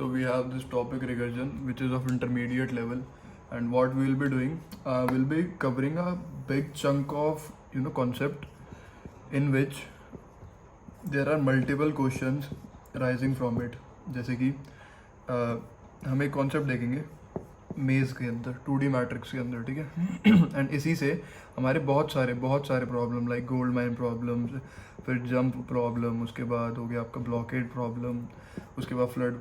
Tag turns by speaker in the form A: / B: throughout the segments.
A: So we have this topic recursion, which is of intermediate level, and what we'll be doing, we'll be covering a big chunk of concept in which there are multiple questions rising from it. जैसे कि हम एक concept देखेंगे मेज़ के अंदर 2D matrix के अंदर, ठीक है। एंड इसी से हमारे बहुत सारे problem like gold mine problems, फिर जंप प्रॉब्लम, उसके बाद हो गया आपका ब्लॉकेड प्रॉब्लम, उसके बाद फ्लड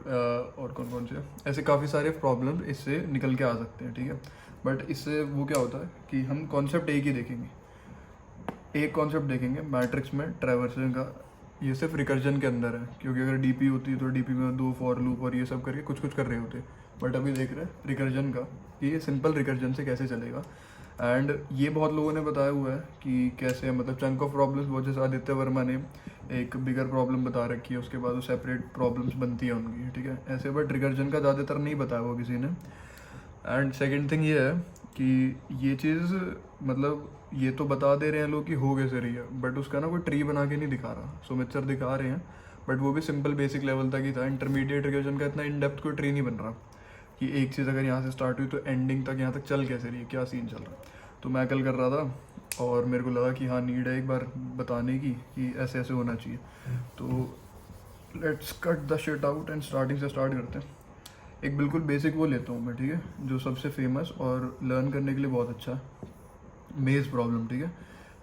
A: और कौन से ऐसे काफ़ी सारे प्रॉब्लम इससे निकल के आ सकते हैं, ठीक है। बट इससे वो क्या होता है कि हम कॉन्सेप्ट एक ही देखेंगे, एक कॉन्सेप्ट देखेंगे मैट्रिक्स में ट्रैवर्सन का। ये सिर्फ रिकर्जन के अंदर है, क्योंकि अगर डीपी होती तो डीपी में दो फॉर लूप और ये सब करके कुछ कर रहे होते, बट अभी देख रहे हैं रिकर्जन का, ये सिंपल रिकर्जन से कैसे चलेगा। एंड ये बहुत लोगों ने बताया हुआ है कि कैसे, मतलब चंक ऑफ प्रॉब्लम्स, बहुत जैसे आदित्य वर्मा ने एक बिगर प्रॉब्लम बता रखी है, उसके बाद वो सेपरेट प्रॉब्लम्स बनती है उनकी, ठीक है ऐसे। बट रिकर्जन का ज़्यादातर नहीं बताया हुआ किसी ने। एंड सेकेंड थिंग ये है कि ये चीज़ मतलब ये तो बता दे रहे हैं लोग कि हो कैसे रही है, बट उसका ना कोई ट्री बना के नहीं दिखा रहा। सुमित सर दिखा रहे हैं, बट वो भी सिंपल बेसिक लेवल तक ही था। इंटरमीडिएट रिकर्जन का इतना इन डेप्थ कोई ट्री नहीं बन रहा कि एक चीज़ अगर यहाँ से स्टार्ट हुई तो एंडिंग तक यहाँ तक चल कैसे रही है, क्या सीन चल रहा है। तो मैं कल कर रहा था और मेरे को लगा कि हाँ नीड है एक बार बताने की कि ऐसे ऐसे होना चाहिए। तो let's cut the shit out and starting से स्टार्ट करते हैं। एक बिल्कुल बेसिक वो लेता हूँ मैं, ठीक है, जो सबसे फेमस और लर्न करने के लिए बहुत अच्छा है, मेज़ प्रॉब्लम, ठीक है।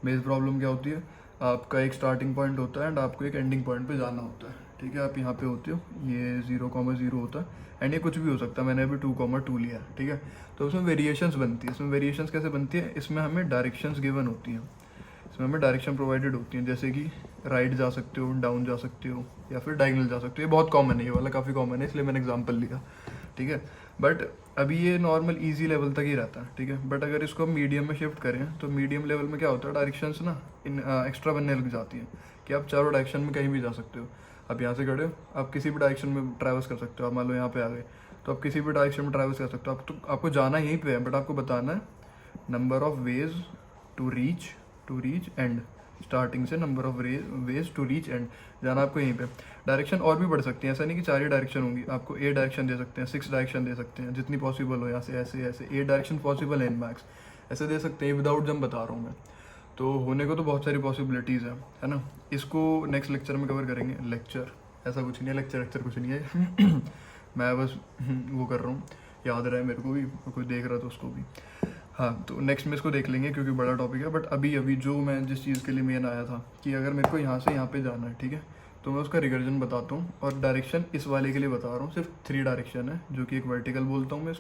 A: मेज़ प्रॉब्लम क्या होती है, आपका एक स्टार्टिंग पॉइंट होता है एंड आपको एक एंडिंग पॉइंट पे जाना होता है, ठीक है। आप यहाँ पे होते हो, ये 0,0 होता है एंड ये कुछ भी हो सकता है। मैंने अभी 2,2 लिया है, ठीक है। तो उसमें वेरिएशंस बनती है। इसमें वेरिएशंस कैसे बनती है, इसमें हमें डायरेक्शंस गिवन होती हैं, इसमें हमें डायरेक्शन प्रोवाइडेड होती हैं, जैसे कि राइट जा सकते हो, डाउन जा सकते हो, या फिर डायगोनल जा सकते हो। ये बहुत कॉमन है, ये वाला काफ़ी कॉमन है, इसलिए मैंने एग्जाम्पल लिया, ठीक है। बट अभी ये नॉर्मल इजी लेवल तक ही रहता है, ठीक है। बट अगर इसको हम मीडियम में शिफ्ट करें तो मीडियम लेवल में क्या होता है, डायरेक्शंस ना इन एक्स्ट्रा बनने लग जाती हैं कि आप चारों डायरेक्शन में कहीं भी जा सकते हो। आप यहाँ से खड़े हो, आप किसी भी डायरेक्शन में ट्रैवल्स कर सकते हो। आप मान लो यहाँ पे आ गए तो आप किसी भी डायरेक्शन में ट्रैवल्स कर सकते हो। आपको जाना यहीं पे है, बट आपको बताना है number of ways to reach end, starting से number of ways to reach end जाना आपको यहीं पे। डायरेक्शन और भी बढ़ सकती हैं, ऐसा नहीं कि 4 ही डायरेक्शन होंगी। आपको 8 डायरेक्शन दे सकते हैं, 6 डायरेक्शन दे सकते हैं, जितनी पॉसिबल हो। यहाँ से ऐसे 8 डायरेक्शन पॉसिबल है इन मैक्स, ऐसे दे सकते हैं विदाउट जंप बता रहा हूँ मैं। तो होने को तो बहुत सारी पॉसिबिलिटीज़ है ना। इसको नेक्स्ट लेक्चर में कवर करेंगे। लेक्चर ऐसा कुछ नहीं है, लेक्चर कुछ नहीं है मैं बस वो कर रहा हूँ, याद रहे मेरे को भी, कोई देख रहा था उसको भी। हाँ, तो नेक्स्ट में इसको देख लेंगे क्योंकि बड़ा टॉपिक है। बट अभी जो मैं जिस चीज़ के लिए मेन आया था कि अगर मेरे को यहाँ से यहाँ पे जाना है, ठीक है, तो मैं उसका रिकर्जन बताता हूँ। और डायरेक्शन इस वाले के लिए बता रहा हूँ, सिर्फ 3 डायरेक्शन है, जो कि एक वर्टिकल बोलता हूँ मैं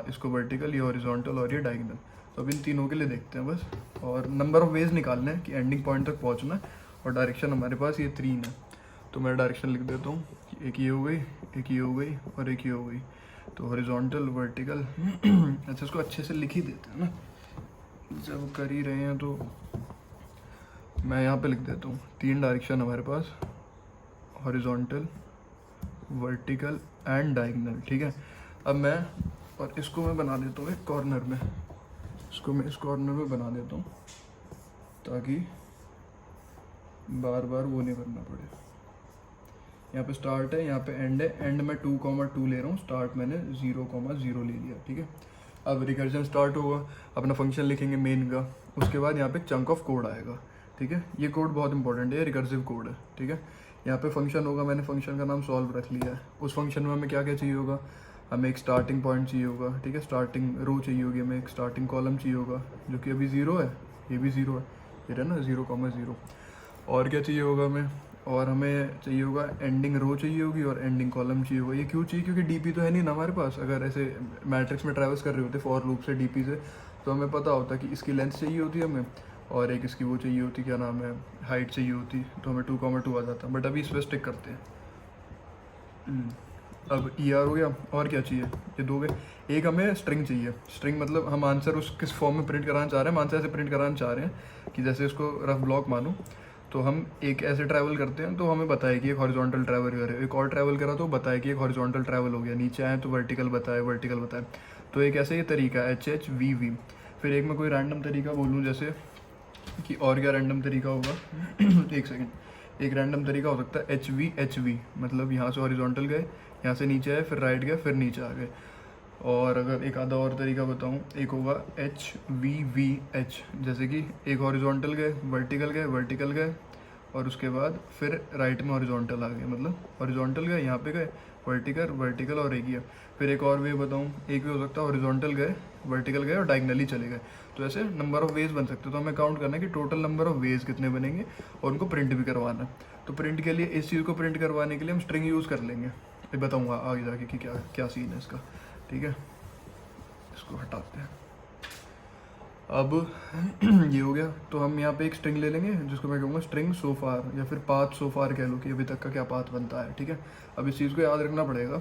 A: इसको वर्टिकल, ये हॉरिजॉन्टल और ये डायगोनल। तो अब इन तीनों के लिए देखते हैं बस। और नंबर ऑफ वेज निकालने हैं कि एंडिंग पॉइंट तक पहुँचना है, और डायरेक्शन हमारे पास ये 3 है। तो मैं डायरेक्शन लिख देता हूँ, एक ये हो गई, एक ये हो गई और एक ये हो गई। तो हॉरिजॉन्टल, वर्टिकल अच्छा इसको अच्छे से लिख ही देते हैं ना, जब कर ही रहे हैं। तो मैं यहाँ पे लिख देता हूँ 3 डायरेक्शन हमारे पास, हॉरिजॉन्टल, वर्टिकल एंड डायगोनल, ठीक है। अब मैं और इसको मैं बना देता हूँ एक कॉर्नर में, इसको मैं इस कॉर्नर में बना देता हूँ ताकि बार बार वो नहीं करना पड़े। यहाँ पे स्टार्ट है, यहाँ पे एंड है, एंड में 2,2 ले रहा हूँ, स्टार्ट मैंने 0,0 ले लिया, ठीक है। अब रिकर्जन स्टार्ट होगा, अपना फंक्शन लिखेंगे मेन का, उसके बाद यहाँ पे एक चंक ऑफ कोड आएगा, ठीक है। ये कोड बहुत इंपॉर्टेंट है, रिकर्सिव कोड है, ठीक है। यहाँ पे फंक्शन होगा, मैंने फंक्शन का नाम सॉल्व रख लिया है। उस फंक्शन में हमें क्या क्या चाहिए होगा, हमें एक स्टार्टिंग पॉइंट चाहिए होगा, ठीक है, स्टार्टिंग रो चाहिए होगी, हमें एक स्टार्टिंग कॉलम चाहिए होगा जो कि अभी 0 है, ये भी 0 है, ये रहा ना 0,0। और क्या चाहिए होगा हमें, और हमें चाहिए होगा एंडिंग रो चाहिए होगी और एंडिंग कॉलम चाहिए होगा। ये क्यों चाहिए, क्योंकि डीपी तो है नहीं ना हमारे पास। अगर ऐसे मैट्रिक्स में ट्रैवल्स कर रहे होते फॉर लूप से डीपी से, तो हमें पता होता कि इसकी लेंथ चाहिए होती है हमें, और एक इसकी वो चाहिए होती, क्या नाम है, हाइट चाहिए होती, तो हमें 2,2 आ जाता। बट अभी इस पर स्टिक करते हैं। अब ER हो गया, और क्या चाहिए, ये 2 गए। एक हमें स्ट्रिंग चाहिए। स्ट्रिंग मतलब हम आंसर उस किस फॉर्म में प्रिंट कराना चाह रहे हैं, हम आंसर ऐसे प्रिंट कराना चाह रहे हैं कि जैसे इसको रफ ब्लॉक मानो, तो हम एक ऐसे ट्रैवल करते हैं तो हमें बताए कि एक हॉरिजॉन्टल ट्रैवल करे, एक और ट्रैवल करा तो बताए कि एक हॉरिजॉन्टल ट्रैवल हो गया, नीचे आए तो वर्टिकल बताए। तो एक ऐसे ये तरीका है HHVV। फिर एक मैं कोई रैंडम तरीका बोलूँ, जैसे कि और क्या रैंडम तरीका होगा एक सेकेंड, एक रैंडम तरीका हो सकता है HV, मतलब यहाँ से हॉरिजॉन्टल गए, यहाँ से नीचे आए, फिर राइट गए, फिर नीचे आ गए। और अगर एक आधा और तरीका बताऊँ, एक होगा HVVH, जैसे कि एक हॉरिजॉन्टल गए, वर्टिकल गए, वर्टिकल गए, और उसके बाद फिर राइट में हॉरिजॉन्टल आ गए, मतलब हॉरिजॉन्टल गए, यहाँ पे गए, वर्टिकल, वर्टिकल और एक ही है। फिर एक और वे बताऊँ, एक भी हो सकता है हॉरिजॉन्टल गए, वर्टिकल गए और डायगनली चले गए। तो ऐसे नंबर ऑफ वेज बन सकते हैं। तो हमें काउंट करना है कि टोटल नंबर ऑफ वेज कितने बनेंगे, और उनको प्रिंट भी करवाना है। तो प्रिंट के लिए, इस चीज़ को प्रिंट करवाने के लिए हम स्ट्रिंग यूज़ कर लेंगे। ये बताऊँगा आगे जाके कि क्या क्या सीन है इसका, ठीक है। इसको हटाते हैं। अब ये हो गया। तो हम यहाँ पे एक स्ट्रिंग ले लेंगे जिसको मैं कहूँगा स्ट्रिंग सो फार, या फिर पाथ सो फार कह लो, कि अभी तक का क्या पाथ बनता है, ठीक है। अब इस चीज़ को याद रखना पड़ेगा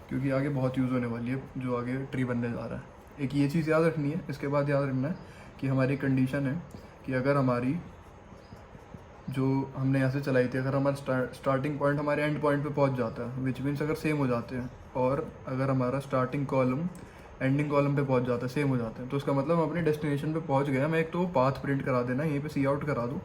A: क्योंकि आगे बहुत यूज़ होने वाली है, जो आगे ट्री बनने जा रहा है। एक ये चीज़ याद रखनी है। इसके बाद याद रखना है कि हमारी कंडीशन है कि अगर हमारी जो हमने यहाँ से चलाई थी, अगर हमारा स्टार्टिंग पॉइंट हमारे एंड पॉइंट पे पहुँच जाता है, विच मीन्स अगर सेम हो जाते हैं, और अगर हमारा स्टार्टिंग कॉलम एंडिंग कॉलम पे पहुँच जाता है, सेम हो जाते हैं, तो इसका मतलब हम अपने डेस्टिनेशन पे पहुँच गए। हमें एक तो पाथ प्रिंट करा देना, यहीं पे सी आउट करा दूँ,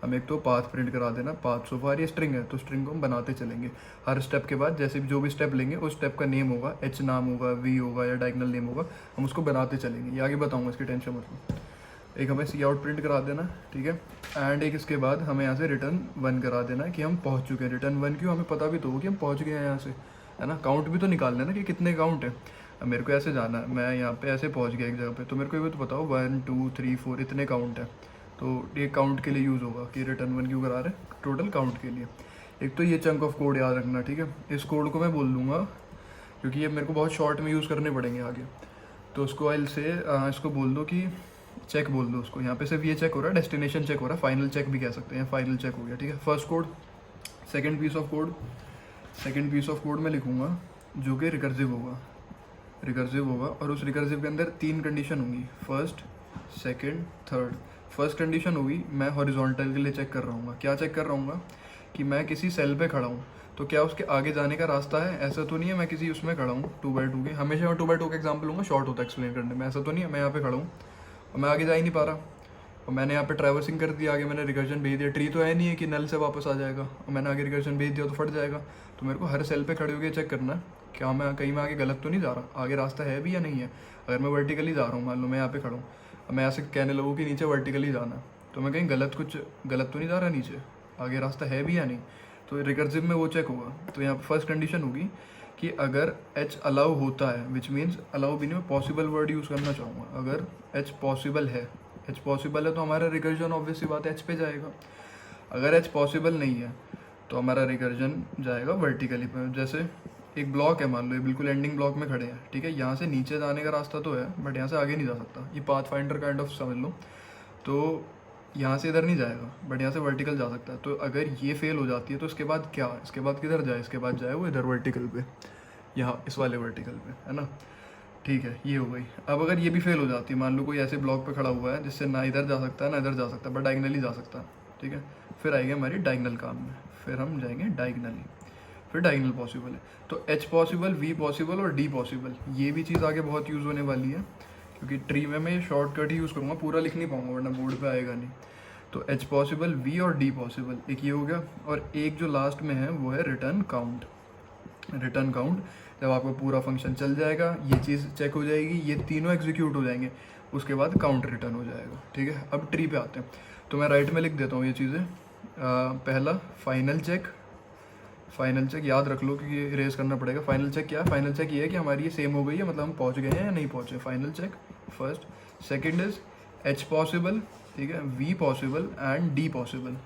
A: हम एक तो पाथ प्रिंट करा देना। पाथ सो फार ये स्ट्रिंग है, तो स्ट्रिंग को हम बनाते चलेंगे। हर स्टेप के बाद जैसे भी जो भी स्टेप लेंगे, उस स्टेप का नेम होगा, H नाम होगा, V होगा या डायगनल नेम होगा, हम उसको बनाते चलेंगे। ये आगे बताऊँगा, इसकी टेंशन मत लो। एक हमें सी आउट प्रिंट करा देना, ठीक है। एंड एक इसके बाद हमें यहाँ से रिटर्न 1 करा देना कि हम पहुँच चुके हैं। रिटर्न 1 क्यों, हमें पता भी तो हो कि हम पहुँच गए हैं यहाँ से, है ना। काउंट भी तो निकालना है ना कि कितने काउंट है। अब मेरे को ऐसे जाना है, मैं यहाँ पे ऐसे पहुँच गया एक जगह पे, तो मेरे को ये भी तो बताओ 1 2 3 4 इतने काउंट है। तो ये काउंट के लिए यूज़ होगा कि रिटर्न 1 क्यों करा रहे हैं, टोटल काउंट के लिए। एक तो ये चंक ऑफ कोड याद रखना, ठीक है। इस कोड को मैं बोल दूँगा क्योंकि ये मेरे को बहुत शॉर्ट में यूज़ करने पड़ेंगे आगे। तो उसको इसको बोल दो कि चेक बोल दो उसको। यहाँ पे सिर्फ ये चेक हो रहा है, डेस्टिनेशन चेक हो रहा है, फाइनल चेक भी कह सकते हैं, फाइनल चेक हो गया, ठीक है। First code, second piece of code में लिखूँगा जो कि रिकर्सिव होगा, और उस रिकर्सिव के अंदर 3 कंडीशन होंगी, first, second, third. First condition होगी, मैं हॉरिजॉन्टल के लिए चेक कर रहा हूँ। क्या चेक कर रहा हूँ कि मैं किसी सेल पे खड़ा हूँ, तो क्या उसके आगे जाने का रास्ता है। ऐसा तो नहीं है मैं किसी उसमें खड़ा हूँ 2x2 के, हमेशा मैं 2x2 का एग्जाम्पल लूँगा, शॉर्ट होता है एक्सप्लेन करने में। ऐसा तो नहीं है मैं यहाँ पे खड़ा हूँ और मैं आगे जा ही नहीं पा रहा, और मैंने यहाँ पे ट्रैवर्सिंग कर दिया, आगे मैंने रिकर्जन भेज दिया। ट्री तो है नहीं है कि नल से वापस आ जाएगा, और मैंने आगे रिकर्जन भेज दिया तो फट जाएगा। तो मेरे को हर सेल पे खड़े होकर चेक करना है क्या मैं कहीं मैं आगे गलत तो नहीं जा रहा, आगे रास्ता है भी या नहीं है। अगर मैं वर्टिकली जा रहा हूँ, मान लो मैं यहाँ पे खड़ा हूँ, मैं ऐसे कहने लगूँ कि नीचे वर्टिकली जाना है, तो मैं कहीं कुछ गलत तो नहीं जा रहा नीचे, आगे रास्ता है भी या नहीं। तो रिकर्सिव में वो चेक होगा। तो यहाँ पे फर्स्ट कंडीशन होगी कि अगर H अलाउ होता है, विच मीन्स अलाउ भी नहीं, मैं पॉसिबल वर्ड यूज़ करना चाहूँगा। अगर H पॉसिबल है तो हमारा रिकर्जन ऑब्वियस सी बात है H पे जाएगा। अगर H पॉसिबल नहीं है तो हमारा रिकर्जन जाएगा वर्टिकली पे। जैसे एक ब्लॉक है, मान लो ये बिल्कुल एंडिंग ब्लॉक में खड़े हैं, ठीक है। यहाँ से नीचे जाने का रास्ता तो है, बट यहाँ से आगे नहीं जा सकता। ये पाथ फाइंडर काइंड ऑफ समझ लो। तो यहाँ से इधर नहीं जाएगा, बट यहाँ से वर्टिकल जा सकता है। तो अगर ये फेल हो जाती है तो इसके बाद क्या, इसके बाद किधर जाए, इसके बाद जाए वो इधर वर्टिकल पे, यहाँ इस वाले वर्टिकल पे, है ना। ठीक है, ये हो गई। अब अगर ये भी फेल हो जाती है, मान लो कोई ऐसे ब्लॉक पे खड़ा हुआ है जिससे ना इधर जा सकता है ना इधर जा सकता है, बट डायगनली जा सकता है, ठीक है। फिर आएगी हमारी डायगनल काम में, फिर हम जाएंगे डायगनली, फिर डायगनल पॉसिबल है। तो H पॉसिबल, V पॉसिबल और D पॉसिबल, ये भी चीज़ आगे बहुत यूज़ होने वाली है, क्योंकि ट्री में मैं शॉर्टकट ही यूज़ करूँगा, पूरा लिख नहीं पाऊँगा वरना बोर्ड पे आएगा नहीं। तो H पॉसिबल, V और D पॉसिबल, एक ये हो गया। और एक जो लास्ट में है वो है रिटर्न काउंट। रिटर्न काउंट जब आपका पूरा फंक्शन चल जाएगा, ये चीज़ चेक हो जाएगी, ये तीनों एग्जीक्यूट हो जाएंगे, उसके बाद काउंट रिटर्न हो जाएगा, ठीक है। अब ट्री पे आते हैं, तो मैं राइट में लिख देता हूँ ये चीज़ें। पहला फाइनल चेक याद रख लो क्योंकि इरेज करना पड़ेगा। फाइनल चेक क्या है, फाइनल चेक ये है कि हमारी ये सेम हो गई है, मतलब हम पहुँच गए हैं या नहीं पहुँचे, final check first. Second is H possible, ठीक है, V possible and D possible.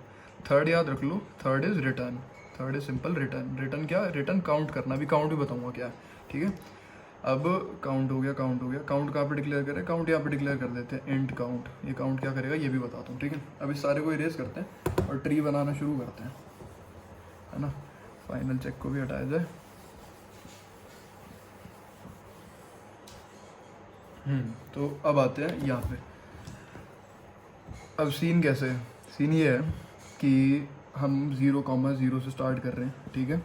A: Third याद रख लो, third is return, third is simple return. Return क्या, रिटर्न काउंट करना, अभी काउंट भी बताऊंगा क्या है, ठीक है। अब काउंट हो गया। काउंट कहाँ पे डिक्लेयर करें, काउंट यहाँ पे डिक्लेयर कर देते हैं, इंट काउंट। ये काउंट क्या करेगा ये भी बताता हूँ, ठीक है। अब इस सारे को इरेज करते हैं और ट्री बनाना शुरू करते हैं, है ना। फाइनल चेक को भी हटाया जाए। तो अब आते हैं यहाँ पे। अब सीन कैसे है, सीन ये है कि हम 0,0 से स्टार्ट कर रहे हैं, ठीक है।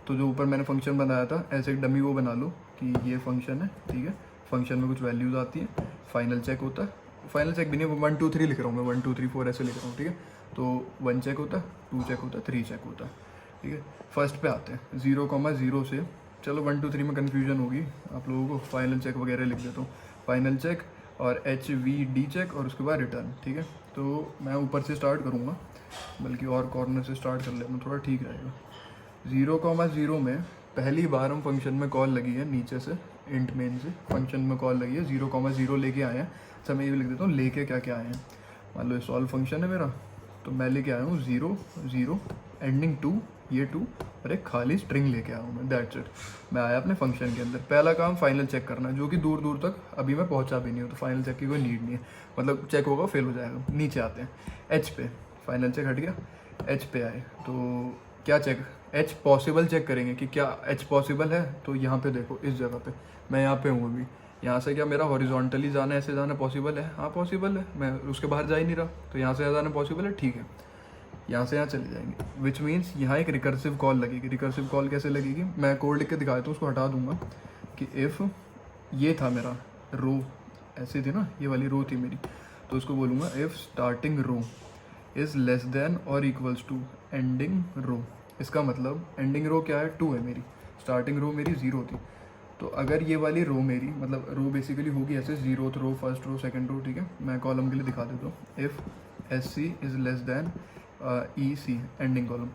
A: तो जो ऊपर मैंने फंक्शन बनाया था, ऐसे एक डमी वो बना लो कि ये फंक्शन है, ठीक है। फंक्शन में कुछ वैल्यूज़ आती हैं, फाइनल चेक होता है, फाइनल चेक भी नहीं, 1 2 3 लिख रहा हूँ मैं, 1 2 3 4 ऐसे लिख रहा हूँ, ठीक है। तो 1 चेक होता है, 2 चेक होता है, 3 चेक होता है, ठीक है। फर्स्ट पे आते हैं, 0,0 से चलो 1 2 3 में कन्फ्यूजन होगी आप लोगों को, फाइनल चेक वगैरह लिख देता हूँ, फाइनल चेक और HVD चेक और उसके बाद रिटर्न, ठीक है। तो मैं ऊपर से स्टार्ट करूँगा, बल्कि और कॉर्नर से स्टार्ट कर लेना थोड़ा ठीक रहेगा। 0,0 में पहली बार हम फंक्शन में कॉल लगी है नीचे से, इंट मेन से फंक्शन में कॉल लगी है, 0,0 लेके आए हैं। अच्छा मैं ये भी लिख देता हूँ लेके क्या क्या आए हैं। मान लो सॉल्व फंक्शन है मेरा, तो मैं लेके आया हूँ 0 0 एंडिंग 2, ये 2 और एक खाली स्ट्रिंग लेके आया हूँ मैं, दैट्स इट। मैं आया अपने फंक्शन के अंदर। पहला काम फाइनल चेक करना है, जो कि दूर दूर तक अभी मैं पहुँचा भी नहीं हूँ, तो फाइनल चेक की कोई नीड नहीं है, मतलब चेक होगा फेल हो जाएगा। नीचे आते हैं एच पे, फाइनल चेक हट गया, एच पे आए तो क्या चेक, एच पॉसिबल चेक करेंगे कि क्या एच पॉसिबल है। तो यहाँ पे देखो इस जगह पे मैं यहाँ पे हूँ अभी, यहाँ से क्या मेरा हॉरिजॉन्टली जाना ऐसे जाना पॉसिबल है, हाँ पॉसिबल है, मैं उसके बाहर जा ही नहीं रहा, तो यहाँ से जाना पॉसिबल है, ठीक है। यहाँ से यहाँ चले जाएंगे, विच मीन्स यहाँ एक रिकर्सिव कॉल लगेगी। रिकर्सिव कॉल कैसे लगेगी, मैं कोड लिख के दिखा देता हूँ, उसको हटा दूंगा कि इफ़ ये था मेरा रो, ऐसी थी ना ये वाली रो थी मेरी, तो उसको बोलूँगा if starting row is less than और इक्वल्स टू एंडिंग रो। इसका मतलब एंडिंग रो क्या है, 2 है मेरी, स्टार्टिंग रो मेरी 0 थी। तो अगर ये वाली रो मेरी, मतलब रो बेसिकली होगी ऐसे 0th रो, फर्स्ट रो, सेकंड रो, ठीक है। मैं कॉलम के लिए दिखा देता हूँ, if SC is less then EC ending column.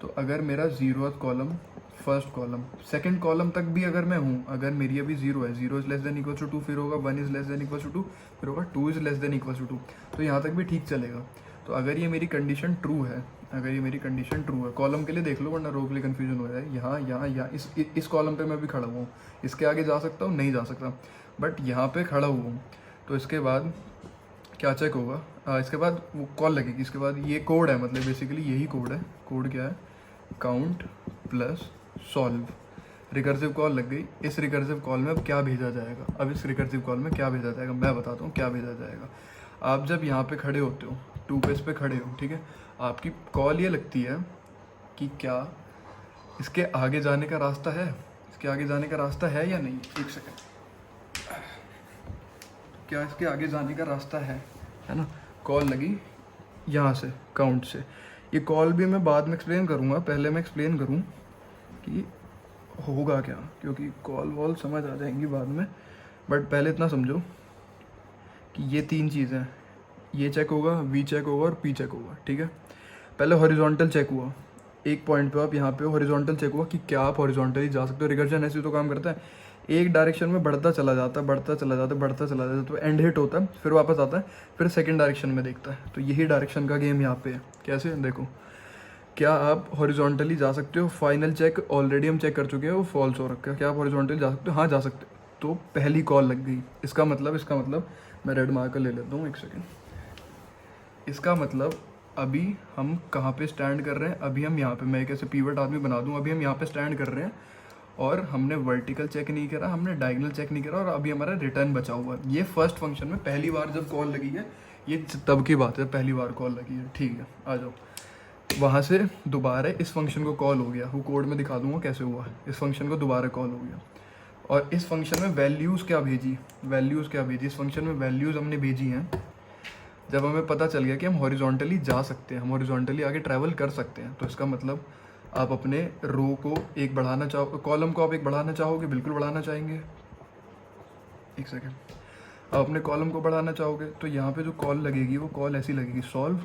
A: तो अगर मेरा 0th column, first column, second column तक भी अगर मैं हूँ, अगर मेरी अभी 0 है, 0 is less than equal to 2, फिर होगा 1 is less than equal to 2, फिर होगा 2 is less than equal to 2, तो यहाँ तक भी ठीक चलेगा। तो अगर ये मेरी कंडीशन ट्रू है, अगर ये मेरी कंडीशन ट्रू है, कॉलम के लिए देख लो वरना रो के लिए कन्फ्यूजन हो जाए। यहाँ इस कॉलम पे मैं भी खड़ा हुआ हूँ, इसके आगे जा सकता हूँ, नहीं जा सकता, बट यहाँ पे खड़ा हुआ हूँ। तो इसके बाद क्या चेक होगा, इसके बाद वो कॉल लगेगी, इसके बाद ये कोड है, मतलब बेसिकली यही कोड है। कोड क्या है, count plus solve, recursive call लग गई। इस रिकर्सिव कॉल में अब क्या भेजा जाएगा, अब इस रिकर्सिव कॉल में क्या भेजा जाएगा मैं बताता हूँ क्या भेजा जाएगा। आप जब यहाँ पे खड़े होते हो, 2 पेज पे खड़े हो, ठीक है, आपकी कॉल ये लगती है कि क्या इसके आगे जाने का रास्ता है, इसके आगे जाने का रास्ता है या नहीं। एक सेकेंड, क्या इसके आगे जाने का रास्ता है ना। कॉल लगी यहाँ से काउंट से, ये कॉल भी मैं बाद में एक्सप्लेन करूँगा, पहले मैं एक्सप्लेन करूँ कि होगा क्या, क्योंकि कॉल वॉल समझ आ जाएंगी बाद में, बट पहले इतना समझो कि ये 3 चीज़ें, ये चेक होगा, वी चेक होगा और पी चेक होगा, ठीक है। पहले हॉरिजॉन्टल चेक हुआ, एक पॉइंट पे आप यहाँ पे हॉरिजॉन्टल चेक हुआ कि क्या आप हॉरिजॉन्टली जा सकते हो। रिकर्जन ऐसे तो काम करता है, एक डायरेक्शन में बढ़ता चला जाता है, बढ़ता चला जाता है, बढ़ता चला जाता है, तो एंड हिट होता है, फिर वापस आता है, फिर सेकंड डायरेक्शन में देखता है। तो यही डायरेक्शन का गेम यहाँ पे है। कैसे, देखो, क्या आप हॉरिजॉन्टली जा सकते हो। फाइनल चेक ऑलरेडी हम चेक कर चुके हैं, वो फॉल्स हो रखा है। क्या आप हॉरिजॉन्टली जा सकते हो, हाँ जा सकते हो। तो पहली कॉल लग गई, इसका मतलब मैं रेड मार्कर ले लेता हूँ, एक सेकेंड। इसका मतलब अभी हम कहाँ पे स्टैंड कर रहे हैं, अभी हम यहाँ पे, मैं एक ऐसे पीवट आदमी बना दूँ, अभी हम यहाँ पे स्टैंड कर रहे हैं और हमने वर्टिकल चेक नहीं करा, हमने डायगोनल चेक नहीं करा, और अभी हमारा रिटर्न बचा हुआ है। ये फर्स्ट फंक्शन में पहली बार जब कॉल लगी है, ये तब की बात है, पहली बार कॉल लगी है, ठीक है। आ जाओ, वहाँ से दोबारा इस फंक्शन को कॉल हो गया, वो कोड में दिखा दूंगा कैसे हुआ। इस फंक्शन को दोबारा कॉल हो गया, और इस फंक्शन में वैल्यूज़ क्या भेजी, इस फंक्शन में वैल्यूज़ हमने भेजी हैं। जब हमें पता चल गया कि हम हॉरिजॉन्टली जा सकते हैं, हम हॉरिजॉन्टली आगे ट्रैवल कर सकते हैं, तो इसका मतलब आप अपने रो को एक बढ़ाना चाहो, कॉलम को आप एक बढ़ाना चाहोगे, बिल्कुल बढ़ाना चाहेंगे। एक सेकेंड, आप अपने कॉलम को बढ़ाना चाहोगे, तो यहाँ पे जो कॉल लगेगी वो कॉल ऐसी लगेगी, सॉल्व,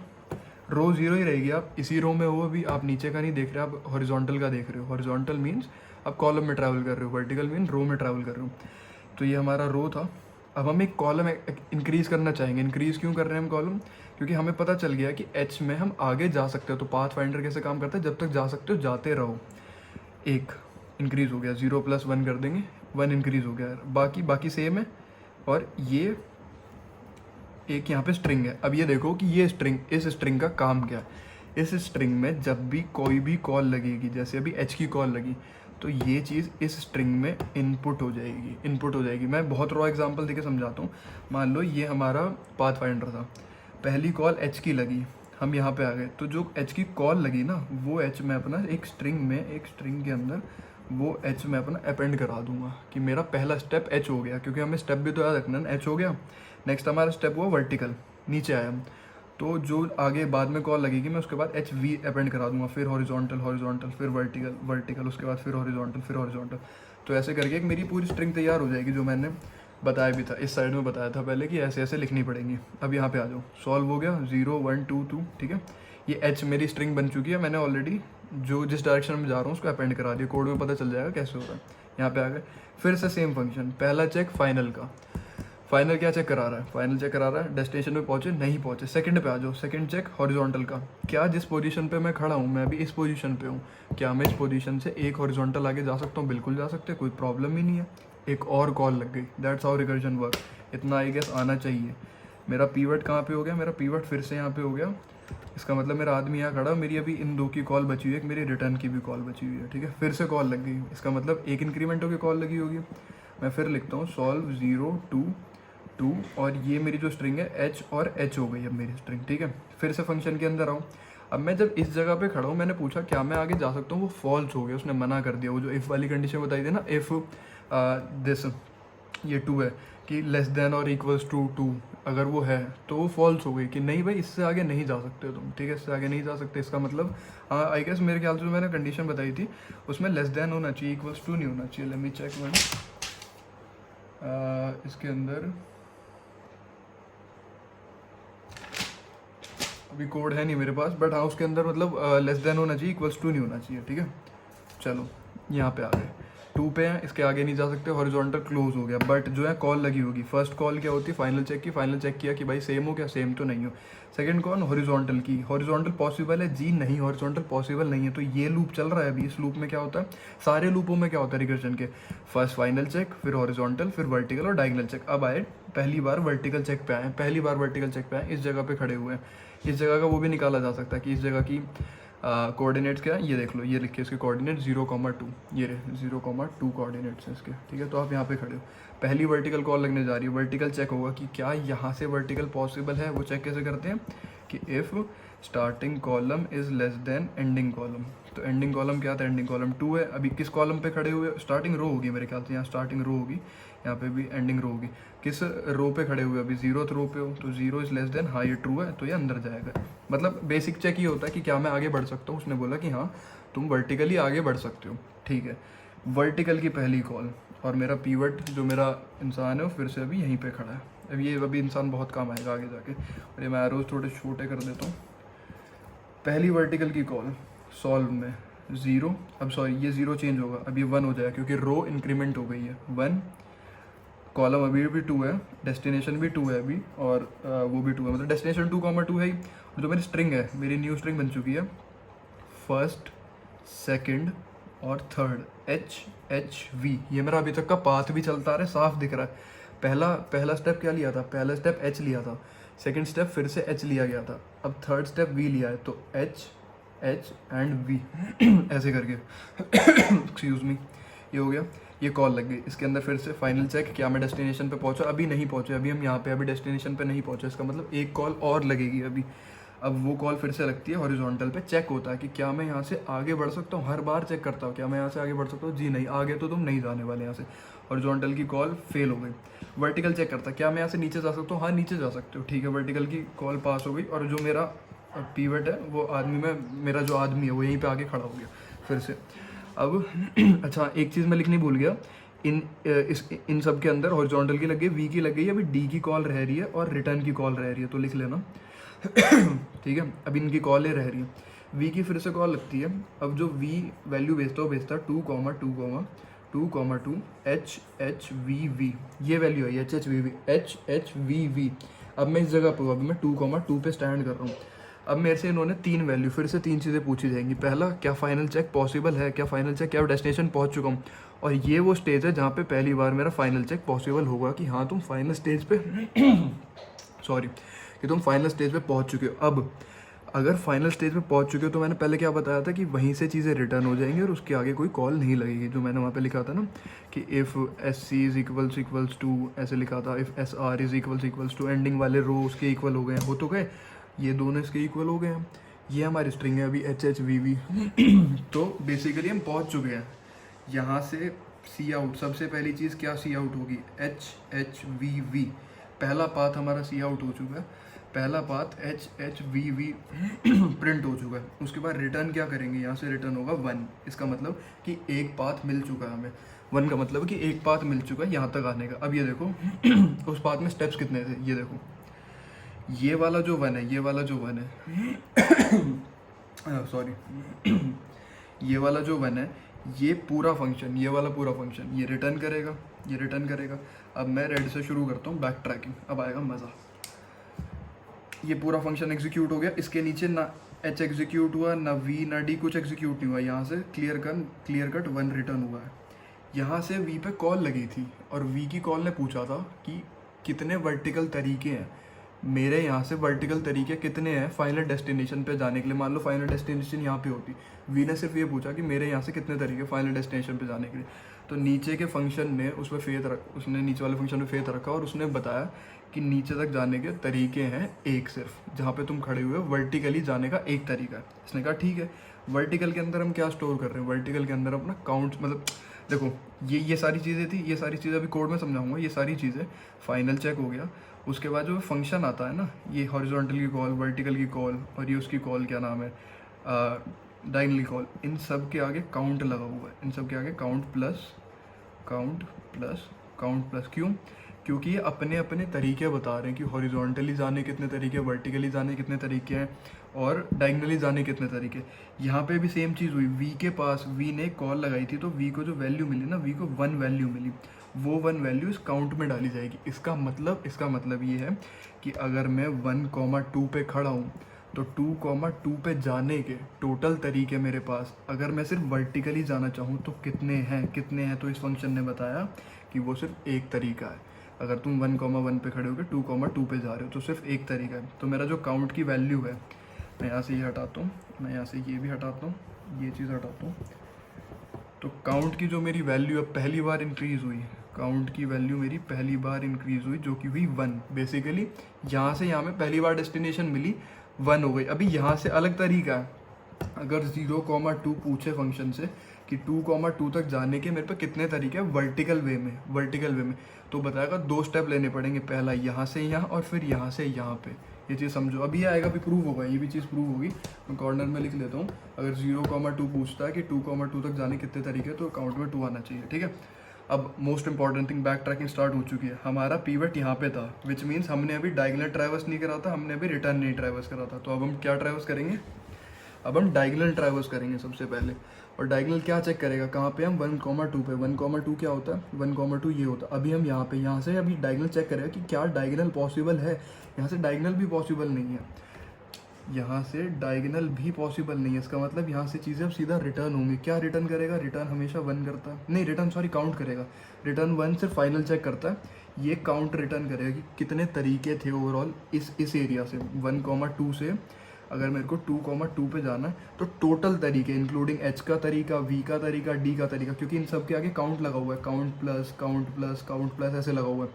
A: रो 0 ही रहेगी, आप इसी रो में हो अभी, आप नीचे का नहीं देख रहे, आप हॉरिजॉन्टल का देख रहे हो। हॉरिजॉन्टल मीन्स आप कॉलम में ट्रैवल कर रहे हो, वर्टिकल मीन रो में ट्रैवल कर रहे हो। तो ये हमारा रो था। अब हम एक कॉलम इंक्रीज़ करना चाहेंगे। इंक्रीज़ क्यों कर रहे हैं हम कॉलम, क्योंकि हमें पता चल गया कि एच में हम आगे जा सकते हो। तो पाथ फाइंडर कैसे काम करता है, जब तक जा सकते हो जाते रहो। एक इंक्रीज़ हो गया, 0 + 1 कर देंगे, 1 इंक्रीज़ हो गया, बाकी सेम है। और ये एक यहाँ पे स्ट्रिंग है। अब ये देखो कि ये स्ट्रिंग, इस स्ट्रिंग का काम क्या है। इस स्ट्रिंग में जब भी कोई भी कॉल लगेगी, जैसे अभी एच की कॉल लगी, तो ये चीज़ इस स्ट्रिंग में इनपुट हो जाएगी। मैं बहुत रॉ एग्जांपल देके समझाता हूँ। मान लो ये हमारा पाथ फाइंडर था, पहली कॉल एच की लगी, हम यहाँ पे आ गए, तो जो एच की कॉल लगी ना, वो एच में अपना एक स्ट्रिंग के अंदर वो एच में अपना अपेंड करा दूंगा कि मेरा पहला स्टेप एच हो गया, क्योंकि हमें स्टेप भी तो याद रखना है। एच हो गया, नेक्स्ट हमारा स्टेप हुआ वर्टिकल, नीचे आया हम, तो जो आगे बाद में कॉल लगेगी मैं उसके बाद एच वी अपेंड करा दूंगा, फिर हॉरिजॉन्टल, फिर वर्टिकल, उसके बाद फिर हॉरिजॉन्टल। तो ऐसे करके एक मेरी पूरी स्ट्रिंग तैयार हो जाएगी, जो मैंने बताया भी था, इस साइड में बताया था पहले कि ऐसे ऐसे लिखनी पड़ेंगी। अब यहाँ पे आ जाओ, सॉल्व हो गया, 0 1 2 2, ठीक है। ये एच मेरी स्ट्रिंग बन चुकी है, मैंने ऑलरेडी जो जिस डायरेक्शन में जा रहा हूँ उसको अपेंड करा दिया, कोड में पता चल जाएगा कैसे हो रहा है। यहाँ पे आ गए, फिर से सेम फंक्शन, पहला चेक फाइनल का, फाइनल क्या चेक करा रहा है, फाइनल चेक करा रहा है डेस्टिनेशन पे पहुंचे नहीं पहुंचे। सेकंड पे आ जाओ, सेकंड चेक हॉरिजॉन्टल का, क्या जिस पोजीशन पे मैं खड़ा हूँ मैं भी इस पोजीशन पे हूँ, क्या मैं इस पोजीशन से एक हॉरिजॉन्टल आगे जा सकता हूँ, बिल्कुल जा सकते, कोई प्रॉब्लम ही नहीं है। एक और कॉल लग गई, दैट्स हाउ रिकर्जन वर्क। इतना आई गेस आना चाहिए। मेरा पीवट कहाँ पे हो गया, मेरा पीवट फिर से यहाँ पे हो गया, इसका मतलब मेरा आदमी यहाँ खड़ा, मेरी अभी इन दो की कॉल बची हुई है, एक मेरी रिटर्न की भी कॉल बची हुई है, ठीक है। फिर से कॉल लग गई, इसका मतलब एक इंक्रीमेंटों की कॉल लगी होगी। मैं फिर लिखता हूँ सॉल्व 0 2 2, और ये मेरी जो स्ट्रिंग है एच और एच हो गई अब मेरी स्ट्रिंग, ठीक है। फिर से फंक्शन के अंदर आऊँ, अब मैं जब इस जगह पे खड़ा हूँ, मैंने पूछा क्या मैं आगे जा सकता हूँ, वो फॉल्स हो गया, उसने मना कर दिया। वो जो इफ़ वाली कंडीशन बताई थी ना, इफ़ दिस ये 2 है कि लेस देन और इक्वल्स टू 2, अगर वो है तो वो फॉल्स हो गई कि नहीं भाई इससे आगे नहीं जा सकते तुम, ठीक है, इससे आगे नहीं जा सकते। इसका मतलब आई गेस मेरे ख्याल से जो मैंने कंडीशन बताई थी उसमें लेस देन होना चाहिए, इक्वल्स टू नहीं होना चाहिए। लेट मी चेक वन, इसके अंदर अभी कोड है नहीं मेरे पास, बट हाँ उसके अंदर मतलब लेस देन होना चाहिए, इक्वल्स टू नहीं होना चाहिए, ठीक है। चलो यहाँ पे आ गए, 2 पे हैं, इसके आगे नहीं जा सकते, हॉरिजॉन्टल क्लोज हो गया। बट जो है कॉल लगी होगी, फर्स्ट कॉल क्या होती है, फाइनल चेक की, फाइनल चेक किया कि भाई सेम हो क्या, सेम तो नहीं हो। सेकंड कॉल हॉरिजॉन्टल की, हॉरिजॉन्टल पॉसिबल है जी, नहीं हॉरिजॉन्टल पॉसिबल नहीं है। तो ये लूप चल रहा है अभी, इस लूप में क्या होता है, सारे लूपों में क्या होता है रिकर्जन के, फर्स्ट फाइनल चेक, फिर हॉरिजॉन्टल, फिर वर्टिकल और डायगोनल चेक। अब आए पहली बार वर्टिकल चेक पे आए, पहली बार वर्टिकल चेक पे आए, इस जगह पे खड़े हुए हैं। इस जगह का वो भी निकाला जा सकता है कि इस जगह की कोऑर्डिनेट्स क्या है, ये देख लो, ये लिखिए इसके कोऑर्डिनेट 0,2, ये रहे 0,2 कोऑर्डिनेट्स हैं इसके, ठीक है। तो आप यहाँ पे खड़े हो, पहली वर्टिकल कॉल लगने जा रही है, वर्टिकल चेक होगा कि क्या यहाँ से वर्टिकल पॉसिबल है। वो चेक कैसे करते हैं कि if starting column is less then ending column. तो एंडिंग कॉलम क्या था, एंडिंग कॉलम 2 है। अभी किस कॉलम पे खड़े हुए, स्टार्टिंग रो होगी मेरे ख्याल से, यहाँ स्टार्टिंग रो होगी, यहाँ पे भी एंडिंग रो होगी। किस रो पे खड़े हुए, अभी 0th रो पे हो, तो 0 इज लेस देन, हाँ ये ट्रू है तो ये अंदर जाएगा। मतलब बेसिक चेक ये होता है कि क्या मैं आगे बढ़ सकता हूँ। उसने बोला कि हाँ तुम वर्टिकली आगे बढ़ सकते हो, ठीक है। वर्टिकल की पहली कॉल, और मेरा पीवट जो मेरा इंसान है वो फिर से अभी यहीं पे खड़ा है। अब ये अभी इंसान बहुत काम आएगा आगे जाके, और ये मैं एरोज थोड़े छोटे कर देता हूँ। पहली वर्टिकल की कॉल सॉल्व में 0, अब सॉरी ये 0 चेंज होगा, अब ये 1 हो जाएगा क्योंकि रो इंक्रीमेंट हो गई है 1, कॉलम अभी भी 2 है, डेस्टिनेशन भी 2 है अभी, और वो भी 2 है, मतलब डेस्टिनेशन 2,2 है ही। और जो मेरी स्ट्रिंग है, मेरी न्यू स्ट्रिंग बन चुकी है, फर्स्ट सेकंड और थर्ड HHV। ये मेरा अभी तक का पाथ भी चलता आ रहा है, साफ दिख रहा है। पहला स्टेप क्या लिया था, पहला स्टेप H लिया था, सेकंड स्टेप फिर से H लिया गया था, अब थर्ड स्टेप V लिया है, तो H एंड V ऐसे करके एक्सक्यूज मी, ये हो गया, ये कॉल लग गई। इसके अंदर फिर से फाइनल चेक, क्या मैं डेस्टिनेशन पे पहुंचा, अभी नहीं पहुंचे, अभी हम यहाँ पे अभी डेस्टिनेशन पे नहीं पहुंचे, इसका मतलब एक कॉल और लगेगी अभी। अब वो कॉल फिर से लगती है हॉरिजॉन्टल पे, चेक होता है कि क्या मैं यहाँ से आगे बढ़ सकता हूँ, हर बार चेक करता हूँ क्या मैं यहाँ से आगे बढ़ सकता हूँ, जी नहीं, आगे तो तुम नहीं जाने वाले यहाँ से। हॉरिजॉन्टल की कॉल फेल हो गई। वर्टिकल चेक करता क्या मैं यहाँ से नीचे जा सकता हूँ, हाँ नीचे जा सकते हो, ठीक है, वर्टिकल की कॉल पास हो गई। और जो मेरा पीवट है वो आदमी में, मेरा जो आदमी है वो यहीं पे आके खड़ा हो गया फिर से। अब अच्छा एक चीज़ मैं लिखनी भूल गया, इन सब के अंदर हॉरिजॉन्टल की लग गई, वी की लग गई, अभी डी की कॉल रह रही है और रिटर्न की कॉल रह रही है, तो लिख लेना ठीक है। अब इनकी कॉल रह रही है, वी की फिर से कॉल लगती है। अब जो वी वैल्यू भेजता 2,2 HHVV, ये वैल्यू है HHVV। अब मैं इस जगह पर हूँ, अभी मैं 2,2 पे स्टैंड कर रहा हूँ। अब मेरे से इन्होंने 3 वैल्यू, फिर से 3 चीज़ें पूछी जाएंगी। पहला, क्या फाइनल चेक पॉसिबल है, क्या फाइनल चेक, क्या डेस्टिनेशन पहुँच चुका हूँ। और ये वो स्टेज है जहाँ पे पहली बार मेरा फाइनल चेक पॉसिबल होगा कि हाँ तुम फाइनल स्टेज पे सॉरी कि तुम फाइनल स्टेज पे पहुँच चुके हो। अब अगर फाइनल स्टेज पे पहुँच चुके हो तो मैंने पहले क्या बताया था कि वहीं से चीज़ें रिटर्न हो जाएंगी और उसके आगे कोई कॉल नहीं लगेगी, जो मैंने वहाँ पे लिखा था ना कि if SC is equals to, ऐसे लिखा था, if SR is equals to, ending वाले रो उसके इक्वल हो गए, हो तो गए, ये दोनों इसके इक्वल हो गए हैं। ये हमारी स्ट्रिंग है अभी HHVV तो बेसिकली हम पहुँच चुके हैं यहाँ से। सी आउट, सबसे पहली चीज़ क्या सी आउट होगी, HHVV। पहला पाथ हमारा सी आउट हो चुका है, पहला पाथ HHVV प्रिंट हो चुका है। उसके बाद रिटर्न क्या करेंगे, यहाँ से रिटर्न होगा 1, इसका मतलब कि एक पाथ मिल चुका है हमें। 1 का मतलब है कि एक पाथ मिल चुका है यहाँ तक आने का। अब ये देखो उस पाथ में स्टेप्स कितने थे, ये देखो ये वाला जो 1 है, ये वाला जो 1 है सॉरी ये वाला जो 1 है, ये पूरा फंक्शन, ये वाला पूरा फंक्शन ये रिटर्न करेगा, ये रिटर्न करेगा। अब मैं रेड से शुरू करता हूँ, बैक ट्रैकिंग, अब आएगा मज़ा। ये पूरा फंक्शन एग्जीक्यूट हो गया, इसके नीचे ना एच एग्जीक्यूट हुआ, ना वी ना डी, कुछ एग्जीक्यूट नहीं हुआ। यहाँ से क्लियर कट 1 रिटर्न हुआ है। यहाँ से वी पे कॉल लगी थी और वी की कॉल ने पूछा था कि कितने वर्टिकल तरीके हैं, मेरे यहाँ से वर्टिकल तरीके कितने हैं फाइनल डेस्टिनेशन पे जाने के लिए। मान लो फाइनल डेस्टिनेशन यहाँ पे होती, वी ने सिर्फ ये पूछा कि मेरे यहाँ से कितने तरीके फाइनल डेस्टिनेशन पे जाने के लिए। तो नीचे के फंक्शन ने उस पर उसने नीचे वाले फंक्शन में फेथ रखा और उसने बताया कि नीचे तक जाने के तरीके हैं एक, सिर्फ जहाँ पे तुम खड़े हुए वर्टिकली जाने का एक तरीका है। इसने कहा ठीक है, वर्टिकल के अंदर हम क्या स्टोर कर रहे हैं, वर्टिकल के अंदर अपना काउंट, मतलब देखो ये सारी चीज़ें थी, ये सारी चीज़ें अभी कोड में समझाऊंगा। ये सारी चीज़ें फाइनल चेक हो गया, उसके बाद जो फंक्शन आता है ना, ये हॉरिजॉन्टल की कॉल, वर्टिकल की कॉल और ये उसकी कॉल क्या नाम है, डायगोनल कॉल, इन सब के आगे काउंट लगा हुआ है। इन सब के आगे count plus count plus count plus. क्यों? क्योंकि ये अपने अपने तरीके बता रहे हैं कि हॉरिजॉन्टली जाने कितने तरीके, वर्टिकली जाने कितने तरीके हैं और डायगोनली जाने कितने तरीके। यहाँ पे भी सेम चीज़ हुई, वी के पास वी ने कॉल लगाई थी तो वी को जो वैल्यू मिली ना, वी को 1 वैल्यू मिली, वो 1 वैल्यू इस काउंट में डाली जाएगी। इसका मतलब ये है कि अगर मैं 1,2 पे खड़ा हूँ तो 2,2 पे जाने के टोटल तरीके मेरे पास, अगर मैं सिर्फ वर्टिकली जाना चाहूँ तो कितने हैं। तो इस फंक्शन ने बताया कि वो सिर्फ एक तरीका है। अगर तुम 1,1 पे खड़े होकर 2,2 पे जा रहे हो तो सिर्फ एक तरीका है। तो मेरा जो काउंट की वैल्यू है, मैं यहाँ से ये हटाता हूँ, मैं यहाँ से ये भी हटाता हूँ, ये चीज़ हटाता हूँ। तो काउंट की जो मेरी वैल्यू अब पहली बार इंक्रीज़ हुई, काउंट की वैल्यू मेरी पहली बार इंक्रीज़ हुई जो कि हुई 1। बेसिकली यहाँ से यहाँ में पहली बार डेस्टिनेशन मिली 1 हो गई। अभी यहाँ से अलग तरीका है, अगर 0,2 पूछे फंक्शन से कि 2,2 तक जाने के मेरे पे कितने तरीके हैं वर्टिकल वे में, तो बताएगा 2 स्टेप लेने पड़ेंगे, पहला यहाँ से यहाँ और फिर यहाँ से यहाँ पे। ये चीज़ समझो, अभी ये आएगा, अभी प्रूव होगा, ये भी चीज़ प्रूव होगी। मैं कॉर्नर में लिख लेता हूँ, अगर 0,2 पूछता है कि 2,2 तक जाने कितने तरीके तो काउंट में 2 आना चाहिए, ठीक है। अब most important thing, back tracking start हो चुकी है। हमारा पीवट यहाँ पे था, विच मीन्स हमने अभी डायगोनल ट्रैवर्स नहीं करा था, हमने अभी रिटर्न नहीं ट्रैवर्स करा था। तो अब हम क्या ट्रैवर्स करेंगे, अब हम डायगोनल ट्रैवर्स करेंगे सबसे पहले। और डायगोनल क्या चेक करेगा, कहाँ पे हम 1,2 पे, 1,2 क्या होता है, 1,2 ये होता है। अभी हम यहाँ से अभी डायगोनल चेक करेगा कि क्या डायगोनल पॉसिबल है। यहाँ से डायगोनल भी पॉसिबल नहीं है, यहाँ से डायगोनल भी पॉसिबल नहीं है। इसका मतलब यहाँ से चीज़ें अब सीधा रिटर्न होंगी। क्या रिटर्न करेगा, रिटर्न हमेशा 1 करता है, नहीं रिटर्न सॉरी काउंट करेगा। रिटर्न 1 सिर्फ फाइनल चेक करता है, ये काउंट रिटर्न करेगा कि कितने तरीके थे ओवरऑल इस एरिया से 1,2 से। अगर मेरे को 2,2 पे जाना है तो टोटल तरीके इंक्लूडिंग एच का तरीका, वी का तरीका, डी का तरीका, क्योंकि इन सब के आगे काउंट लगा हुआ है, count plus count plus count plus ऐसे लगा हुआ है।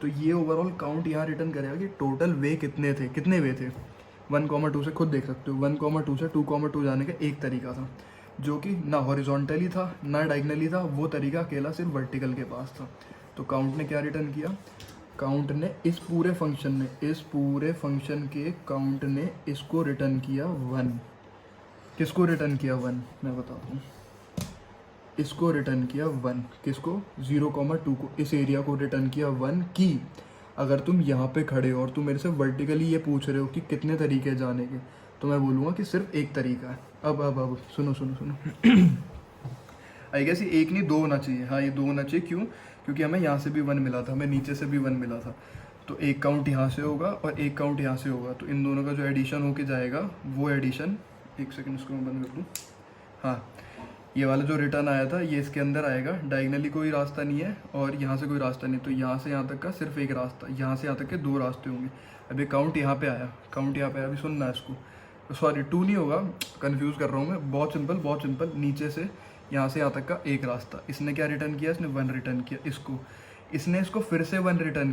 A: तो ये ओवरऑल काउंट यहाँ रिटर्न करेगा कि टोटल वे कितने वे थे। 1,2 से खुद देख सकते हो, 1,2 से 2,2 जाने का एक तरीका था जो कि ना हॉरिजॉन्टली था ना डायगोनली था, वो तरीका अकेला सिर्फ वर्टिकल के पास था। तो काउंट ने क्या रिटर्न किया, काउंट ने इस पूरे फंक्शन के काउंट ने इसको रिटर्न किया 1। किसको रिटर्न किया 1, मैं बताता हूँ। इसको रिटर्न किया 1, किसको, 0,2 को, इस एरिया को रिटर्न किया 1 की अगर तुम यहाँ पे खड़े हो और तुम मेरे से वर्टिकली ये पूछ रहे हो कि कितने तरीके जाने के, तो मैं बोलूँगा कि सिर्फ एक तरीका है। अब सुनो आई गेस ये एक नहीं 2 होना चाहिए। हाँ ये 2 होना चाहिए, क्यों, क्योंकि हमें यहाँ से भी 1 मिला था, हमें नीचे से भी 1 मिला था। तो एक काउंट यहाँ से होगा और एक काउंट यहाँ से होगा, तो इन दोनों का जो एडिशन होके जाएगा वो एडिशन, एक सेकंड इसको मैं बंद कर दूँ। हाँ ये वाला जो रिटर्न आया था ये इसके अंदर आएगा, डायगोनली कोई रास्ता नहीं है और यहाँ से कोई रास्ता नहीं, तो यहाँ से यहाँ तक का सिर्फ एक रास्ता, यहाँ से यहाँ तक के 2 रास्ते होंगे। अब ये काउंट यहाँ पे आया, अभी सुनना है इसको, सॉरी 2 नहीं होगा, कंफ्यूज कर रहा हूँ मैं, बहुत सिंपल, नीचे से यहाँ से यहाँ तक का एक रास्ता। इसने क्या रिटर्न किया, इसने 1 रिटर्न किया, इसने इसको फिर से 1 रिटर्न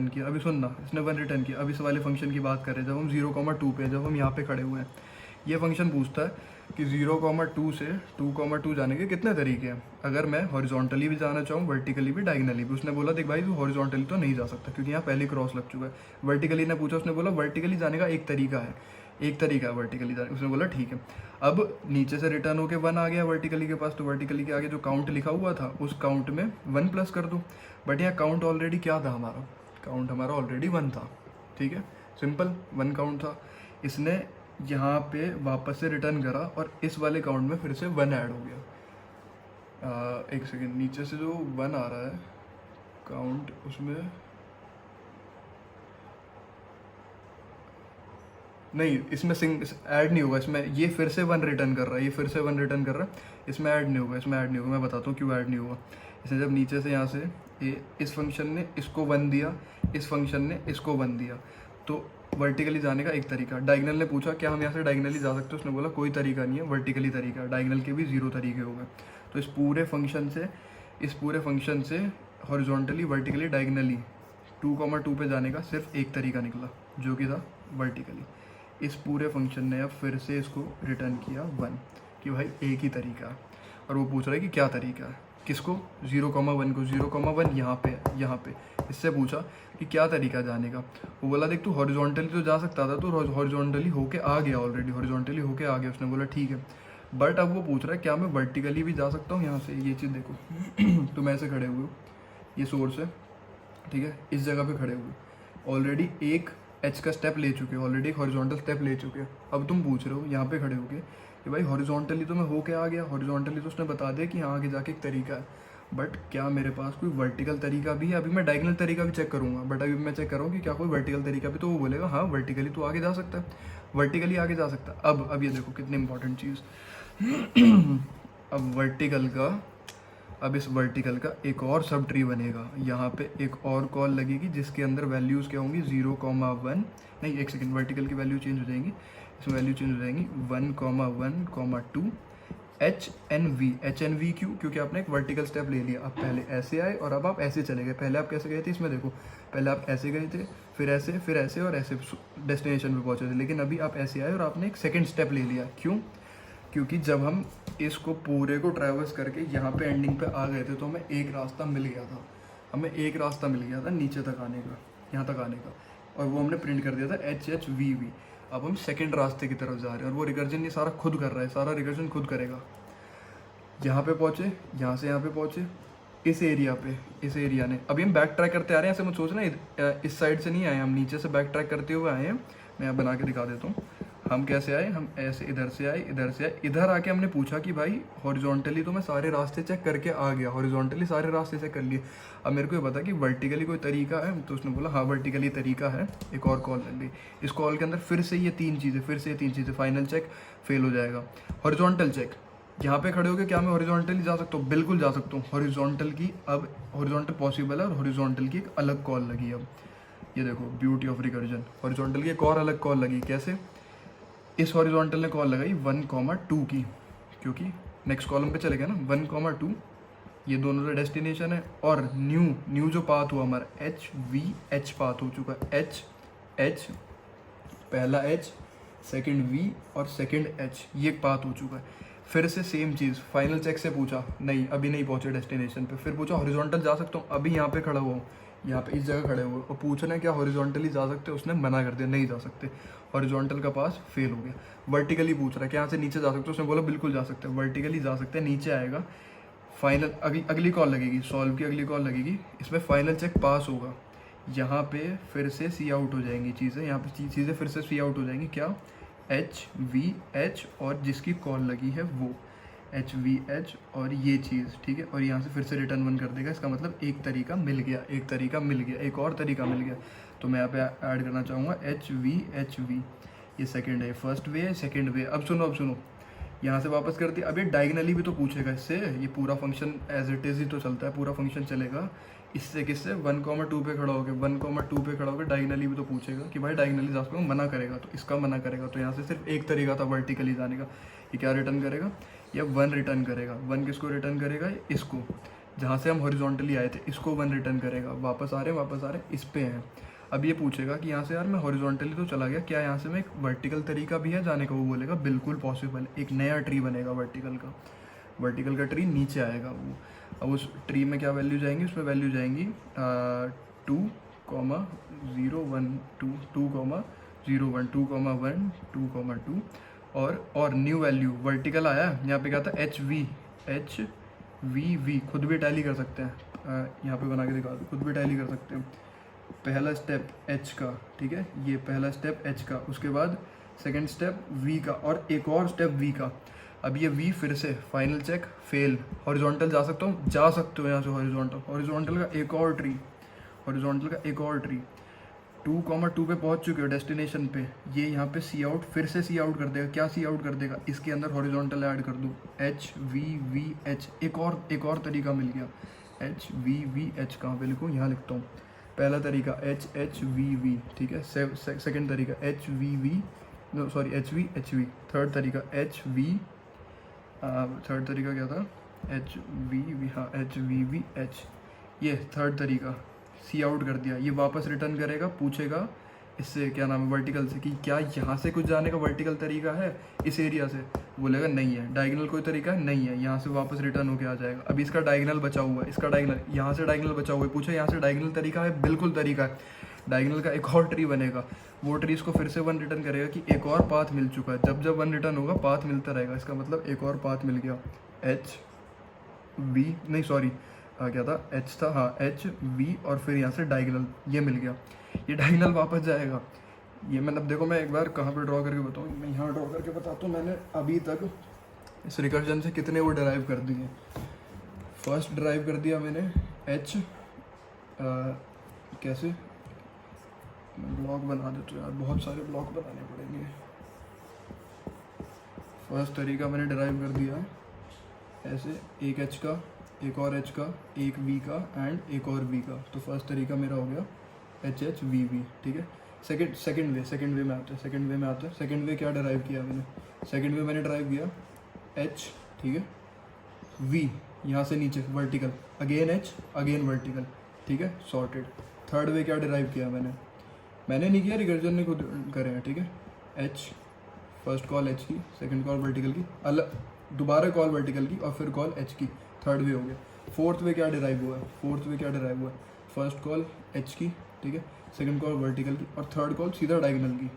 A: किया, अभी सुनना, इसने 1 रिटर्न किया। अब इस वाले फंक्शन की बात करें, जब हम 0,2 पे, जब हम यहाँ पे खड़े हुए हैं, ये फंक्शन पूछता है कि 0,2 से 2,2 जाने के कितने तरीके हैं। अगर मैं हॉरिजॉन्टली भी जाना चाहूँ, वर्टिकली भी, डायगोनली भी। उसने बोला देख भाई तू हॉरिजॉन्टली तो नहीं जा सकता क्योंकि यहाँ पहले क्रॉस लग चुका है। वर्टिकली ने पूछा, उसने बोला वर्टिकली जाने का एक तरीका है। एक तरीका है वर्टिकली जाने। उसने बोला ठीक है। अब नीचे से रिटर्न होके 1 आ गया वर्टिकली के पास, तो वर्टिकली के आगे जो काउंट लिखा हुआ था उस काउंट में 1 प्लस कर दूँ। बट यहाँ काउंट ऑलरेडी क्या था हमारा, काउंट हमारा ऑलरेडी 1 था, ठीक है, सिंपल 1 काउंट था। इसने यहाँ पे वापस से रिटर्न करा और इस वाले काउंट में फिर से 1 ऐड हो गया। एक सेकेंड, नीचे से जो 1 आ रहा है काउंट, उसमें नहीं, इसमें ऐड नहीं होगा, इसमें ये फिर से 1 रिटर्न कर रहा है, ये फिर से 1 रिटर्न कर रहा है, इसमें ऐड नहीं होगा, इसमें ऐड नहीं होगा। मैं बताता हूँ क्यों ऐड नहीं होगा। इसने जब नीचे से यहाँ से इस फंक्शन ने इसको 1 दिया, इस फंक्शन ने इसको 1 दिया, तो वर्टिकली जाने का एक तरीका। डायगनल ने पूछा क्या हम यहाँ से डायगनली जा सकते हो, उसने बोला कोई तरीका नहीं है, वर्टिकली तरीका। डायगनल के भी 0 तरीके हो गए। तो इस पूरे फंक्शन से हॉरिजॉन्टली वर्टिकली डायगनली 2,2 पे जाने का सिर्फ एक तरीका निकला, जो कि था वर्टिकली। इस पूरे फंक्शन ने अब फिर से इसको रिटर्न किया 1, कि भाई एक ही तरीका है। और वो पूछ रहा है कि क्या तरीका है, किसको, 0,1 को। 0,1 यहाँ पे इससे पूछा कि क्या तरीका जाने का। वो बोला देख तू हॉरिजॉन्टली तो जा सकता था, तो हॉरिजॉन्टली होके आ गया, ऑलरेडी हॉरिजॉन्टली होके आ गया। उसने बोला ठीक है, बट अब वो पूछ रहा है क्या मैं वर्टिकली भी जा सकता हूँ यहाँ से। ये चीज़ देखो तुम ऐसे खड़े हुए हो, ये सोर्स है, ठीक है, इस जगह पे खड़े हुए, ऑलरेडी एक एच का स्टेप ले चुके हो, ऑलरेडी एक हॉरिजॉन्टल स्टेप ले चुके हो। अब तुम पूछ रहे हो यहाँ पे खड़े होके कि भाई हॉरिजॉन्टली तो मैं होके आ गया, हॉरिजॉन्टली तो उसने बता दिया कि हाँ आगे जाके एक तरीका है, बट क्या मेरे पास कोई वर्टिकल तरीका भी है। अभी मैं डायगनल तरीका भी चेक करूँगा, बट अभी मैं चेक कर रहा हूँ कि क्या कोई वर्टिकल तरीका भी। तो वो बोलेगा हाँ वर्टिकली तो आगे जा सकता है, वर्टिकली आगे जा सकता है। अब ये देखो कितनी इंपॉर्टेंट चीज़ अब वर्टिकल का, अब इस वर्टिकल का एक और सब ट्री बनेगा। यहाँ पे एक और कॉल लगेगी जिसके अंदर वैल्यूज़ क्या होंगी, 0,1 नहीं, एक सेकेंड, वर्टिकल की वैल्यू चेंज हो जाएंगी, इसमें वैल्यू चेंज हो जाएंगी 1,1,2 HNV क्यों, क्योंकि आपने एक वर्टिकल स्टेप ले लिया। अब पहले ऐसे आए और अब आप ऐसे चले गए। पहले आप कैसे गए थे, इसमें देखो, पहले आप ऐसे गए थे, फिर ऐसे और ऐसे डेस्टिनेशन पे पहुंचे थे। लेकिन अभी आप ऐसे आए और आपने एक सेकंड स्टेप ले लिया। क्यों, क्योंकि जब हम इसको पूरे को ट्रैवर्स करके यहाँ पे एंडिंग पे आ गए थे तो हमें एक रास्ता मिल गया था, नीचे तक आने का, यहाँ तक आने का, और वो हमने प्रिंट कर दिया था HHVV। अब हम सेकंड रास्ते की तरफ जा रहे हैं और वो रिकर्जन ये सारा खुद कर रहा है, सारा रिकर्जन खुद करेगा। यहाँ पे पहुँचे, यहाँ से यहाँ पे पहुँचे, इस एरिया ने, अभी हम बैक ट्रैक करते आ रहे हैं। ऐसे मत सोचना इस साइड से नहीं आए, हम नीचे से बैक ट्रैक करते हुए आए हैं। मैं यहाँ बना के दिखा देता हूँ हम कैसे आए। हम ऐसे इधर से आए, इधर आके हमने पूछा कि भाई हॉरिजॉन्टली तो मैं सारे रास्ते चेक करके आ गया, हॉरिजॉन्टली सारे रास्ते चेक कर लिए, अब मेरे को ये बता कि वर्टिकली कोई तरीका है। तो उसने बोला हाँ वर्टिकली तरीका है। एक और कॉल कर ली, इस कॉल के अंदर फिर से ये तीन चीज़ें, फाइनल चेक फेल हो जाएगा। हॉरिजॉन्टल चेक, यहाँ पे खड़े हो गए, क्या मैं हॉरिजॉन्टली जा सकता हूँ, बिल्कुल जा सकता हूँ। हॉरिजॉन्टल की अब हॉरिजॉन्टल पॉसिबल है और हॉरिजॉन्टल की एक अलग कॉल लगी। अब ये देखो ब्यूटी ऑफ रिकर्जन, हॉरिजॉन्टल की एक और अलग कॉल लगी। कैसे, इस हॉरिजॉन्टल ने कॉल लगाई 1,2 की, क्योंकि नेक्स्ट कॉलम पे चले गए ना, 1,2, ये दोनों का डेस्टिनेशन है। और न्यू जो पाथ हुआ हमारा HVH पाथ हो चुका है। H पहला H, सेकंड V और सेकंड H, ये पाथ हो चुका है। फिर से सेम चीज़, फाइनल चेक से पूछा, नहीं अभी नहीं पहुंचे डेस्टिनेशन पे। फिर पूछा हॉरिजॉन्टल जा सकता हूँ, अभी यहाँ पे खड़ा हुआ हूँ, यहाँ पे इस जगह खड़े हुए, और पूछना है क्या हॉरिजॉन्टली जा सकते, उसने मना कर दिया, नहीं जा सकते, हॉरिजॉन्टल का पास फेल हो गया। वर्टिकली पूछ रहा है कि यहाँ से नीचे जा सकते हो, उसने बोला बिल्कुल जा सकते हैं, वर्टिकली जा सकते हैं, नीचे आएगा। फाइनल अगली कॉल लगेगी, सॉल्व की अगली कॉल लगेगी, इसमें फाइनल चेक पास होगा। यहाँ पे फिर से सी आउट हो जाएंगी चीज़ें, यहाँ पे चीज़ें फिर से सी आउट हो जाएंगी। क्या, HVH और जिसकी कॉल लगी है वो HVH और ये चीज़, ठीक है। और यहाँ से फिर से रिटर्न 1 कर देगा। इसका मतलब एक तरीका मिल गया, एक और तरीका मिल गया। तो मैं यहाँ पे ऐड करना चाहूँगा HVHV, ये सेकंड है, फर्स्ट वे है, सेकंड वे। अब सुनो, यहाँ से वापस कर दिया। अब ये डायगनली भी तो पूछेगा इससे, ये पूरा फंक्शन एज इट इज़ ही तो चलता है, पूरा फंक्शन चलेगा इससे, किससे, 1,2 पे खड़ा होकर, 1,2 पे खड़ा होकर डायगनली भी तो पूछेगा कि भाई डायगनली जा सकते हो, मना करेगा, तो इसका मना करेगा। तो यहाँ से सिर्फ एक तरीका था वर्टिकली जाने का, ये क्या रिटर्न करेगा, या 1 रिटर्न करेगा। 1 किसको रिटर्न करेगा, इसको, जहाँ से हम हॉरिजॉन्टली आए थे, इसको 1 रिटर्न करेगा। वापस आ रहे हैं, इस पे हैं। अब ये पूछेगा कि यहाँ से यार मैं हॉरिजॉन्टली तो चला गया, क्या यहाँ से मैं एक वर्टिकल तरीका भी है जाने का, वो बोलेगा बिल्कुल पॉसिबल, एक नया ट्री बनेगा वर्टिकल का ट्री नीचे आएगा वो। अब उस ट्री में क्या वैल्यू जाएंगी, उसमें वैल्यू जाएंगी 2,0,1,2, 0 1 2 1 2 2 और न्यू वैल्यू वर्टिकल आया, यहाँ पे क्या था एच वी वी, खुद भी टैली कर सकते हैं, यहाँ पे बना के दिखा दो, खुद भी टैली कर सकते हैं। पहला स्टेप एच का, ठीक है, ये पहला स्टेप एच का, उसके बाद सेकंड स्टेप वी का और एक और स्टेप वी का। अब ये वी फिर से फाइनल चेक फेल, हॉरिजॉन्टल जा सकता हूँ, जा सकते हो यहाँ से हॉरिजॉन्टल का एक और ट्री, हॉरिजॉन्टल का एक और ट्री। 2 पे पहुँच चुके हो डेस्टिनेशन पे, ये यहाँ पे सी आउट, फिर से सी आउट कर देगा। क्या सी आउट कर देगा, इसके अंदर हॉरिजॉन्टल ऐड कर दूँ, एच वी वी एच, एक और तरीका मिल गया, एच वी वी एच। कहाँ पे लिखूँ, यहाँ लिखता हूँ। पहला तरीका एच एच वी वी, ठीक है। सेकंड तरीका H V V, no sorry H V. Third तरीका एच वी, थर्ड तरीका क्या था, एच वी वी, हाँ एच वी वी एच। ये थर्ड तरीका, सी आउट कर दिया, ये वापस रिटर्न करेगा, पूछेगा इससे क्या नाम है वर्टिकल से कि क्या यहाँ से कुछ जाने का वर्टिकल तरीका है इस एरिया से, बोलेगा नहीं है। डायगोनल कोई तरीका नहीं है, यहाँ से वापस रिटर्न होके आ जाएगा। अभी इसका डायगोनल बचा हुआ है, इसका डायगोनल यहाँ से डायगोनल बचा हुआ है, पूछे यहाँ से डायगोनल तरीका है, बिल्कुल तरीका है। डायगोनल का एक और ट्री बनेगा, वो ट्री इसको फिर से 1 रिटर्न करेगा कि एक और पाथ मिल चुका है। जब जब 1 रिटर्न होगा पाथ मिलता रहेगा, इसका मतलब एक और पाथ मिल गया। एच वी, नहीं सॉरी क्या था, एच था, हाँ एच वी, और फिर यहाँ से डायगोनल ये मिल गया। ये डायगोनल वापस जाएगा। ये मतलब देखो, मैं एक बार कहाँ पे ड्रॉ करके बताऊँ, मैं यहाँ ड्रॉ करके बताता हूँ मैंने अभी तक इस रिकर्जन से कितने वो ड्राइव कर दिए। फर्स्ट ड्राइव कर दिया मैंने एच, कैसे ब्लॉक बना देते यार, बहुत सारे ब्लॉक बनाने पड़ेंगे। फर्स्ट तरीका मैंने ड्राइव कर दिया ऐसे, एक एच का, एक और एच का, एक वी का एंड एक और वी का। तो फर्स्ट तरीका मेरा हो गया एच एच वी वी, ठीक है। सेकंड वे में आता है। सेकंड वे क्या ड्राइव किया मैंने, सेकंड वे मैंने ड्राइव किया एच, ठीक है, वी यहाँ से नीचे vertical, again H, again vertical, ठीक है, सॉर्टेड। थर्ड वे क्या ड्राइव किया मैंने नहीं किया, रिकर्जन ने खुद करे हैं, ठीक है। एच, फर्स्ट कॉल एच की, सेकंड कॉल वर्टिकल की, अलग दोबारा कॉल वर्टिकल की और फिर कॉल एच की, थर्ड वे हो गया। फोर्थ वे क्या डिराइव हुआ है, फर्स्ट कॉल एच की, ठीक है, सेकंड कॉल वर्टिकल की और थर्ड कॉल सीधा डायगोनल की।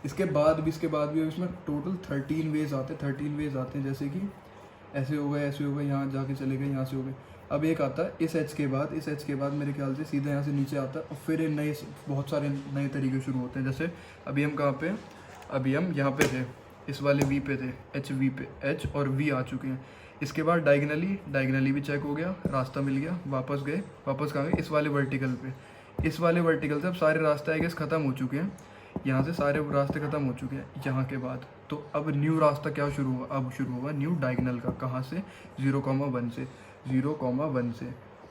A: इसके बाद भी इसमें टोटल 13 वेज आते हैं, जैसे कि ऐसे हो गए, यहाँ जाके चले गए, यहाँ से हो गए। अब एक आता है इस एच के बाद मेरे ख्याल से सीधा यहाँ से नीचे आता है और फिर नए बहुत सारे नए तरीके शुरू होते हैं। जैसे अभी हम कहाँ पे, अभी हम यहाँ पे थे, इस वाले वी पे थे, एच वी पे, एच और वी आ चुके हैं। इसके बाद डायगनली भी चेक हो गया, रास्ता मिल गया, वापस कहाँ गए, इस वाले वर्टिकल से अब सारे रास्ते आई गेस ख़त्म हो चुके हैं, यहाँ से सारे रास्ते ख़त्म हो चुके हैं यहाँ के बाद। तो अब न्यू रास्ता क्या शुरू हुआ, अब शुरू हुआ न्यू डायगनल का। कहाँ से, 0,1 से,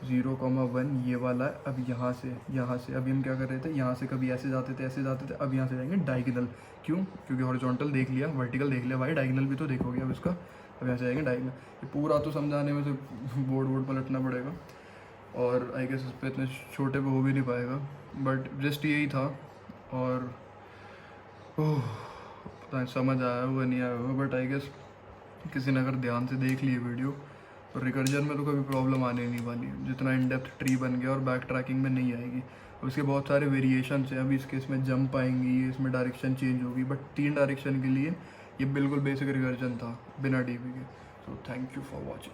A: 0,1 ये वाला है। अब यहाँ से अभी हम क्या कर रहे थे, यहाँ से कभी ऐसे जाते थे, अब यहाँ से जाएंगे डायगनल। क्यों, क्योंकि हॉरिजॉन्टल देख लिया, वर्टिकल देख लिया, भाई डायगनल भी तो देखोगे अब इसका। अब यहाँ से जाएंगे डायगनल। ये पूरा तो समझाने में से बोर्ड पलटना पड़ेगा और आई गेस इस पर इतने छोटे पे हो भी नहीं पाएगा, बट जस्ट यही था। और पता नहीं समझ आया हुआ नहीं आया हुआ, बट आई गेस किसी ने अगर ध्यान से देख लिए वीडियो तो रिकर्जन में तो कभी प्रॉब्लम आने नहीं वाली। जितना इन डेप्थ ट्री बन गया और बैक ट्रैकिंग में नहीं आएगी। उसके बहुत सारे वेरिएशन हैं, अभी इसके इसमें जंप आएंगी, इसमें डायरेक्शन चेंज होगी, बट 3 डायरेक्शन के लिए ये बिल्कुल बेसिक रिकर्जन था बिना डीबी के। So thank you for watching.